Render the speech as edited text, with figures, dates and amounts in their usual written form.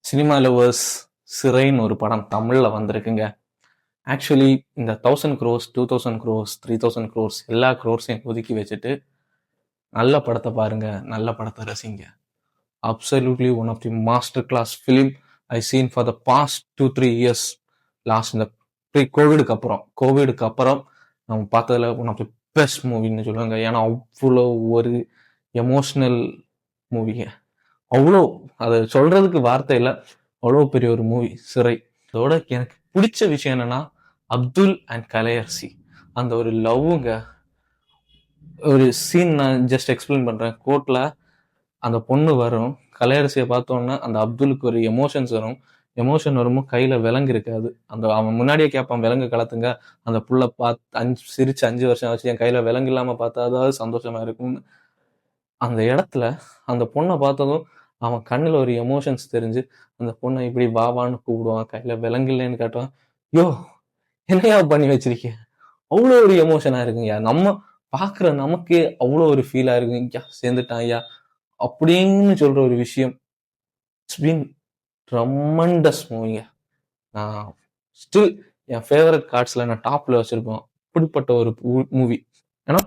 Cinema lovers, சிறைன்னு ஒரு படம் தமிழ்ல வந்திருக்குங்க. ஆக்சுவலி இந்த 1000 crores 2000 crores 3000 crores எல்லா crores-ஐயும் ஒதுக்கி வச்சுட்டு நல்ல படத்தை பாருங்க, நல்ல படத்தை ரசிங்க. Absolutely one of the master class film I seen for the past 2-3 years. Last இந்த கோவிடுக்கு அப்புறம் நம்ம பார்த்ததுல ஒன் ஆஃப் தி பெஸ்ட் மூவின்னு சொல்லுவாங்க. ஏன்னா அவ்வளோ ஒரு எமோஷ்னல் மூவிங்க. அவ்வளோ அதை சொல்றதுக்கு வார்த்தை இல்லை, அவ்வளோ பெரிய ஒரு மூவி சிறை. அதோட எனக்கு பிடிச்ச விஷயம் என்னன்னா அப்துல் அண்ட் கலையரசி அந்த ஒரு லவ்வுங்க. ஒரு சீன் நான் ஜஸ்ட் எக்ஸ்பிளைன் பண்றேன். கோர்ட்ல அந்த பொண்ணு வரும், கலையரசியை பார்த்தோன்னா அந்த அப்துலுக்கு ஒரு எமோஷன்ஸ் வரும். எமோஷன் வரும்போது கையில விலங்கு இருக்காது. அவன் முன்னாடியே கேட்பான், விலங்கு கலத்துங்க. அந்த புள்ள சிரிச்சு 5 வருஷம் ஆச்சு, என் கையில விலங்கு இல்லாம பார்த்தா அதாவது சந்தோஷமா இருக்கும்னு. அந்த இடத்துல அந்த பொண்ணை பார்த்ததும் அவன் கண்ணுல ஒரு எமோஷன்ஸ் தெரிஞ்சு அந்த பொண்ணை இப்படி பாபான்னு கூப்பிடுவான், கையில விலங்கு இல்லைன்னு காட்டுவான். யோ, என்னையா பண்ணி வச்சிருக்கேன். அவ்வளோ ஒரு எமோஷனா இருக்குங்க. நம்ம பாக்குற நமக்கே அவ்வளோ ஒரு ஃபீலா இருக்கு. ஐயா சேர்ந்துட்டான் ஐயா அப்படின்னு சொல்ற ஒரு விஷயம். இட்ஸ் பீன் ட்ரமண்டஸ் மூவிங்க. நான் ஸ்டில் என் ஃபேவரட் கார்ட்ஸ்ல நான் டாப்ல வச்சிருப்பேன் அப்படிப்பட்ட ஒரு மூவி. ஏன்னா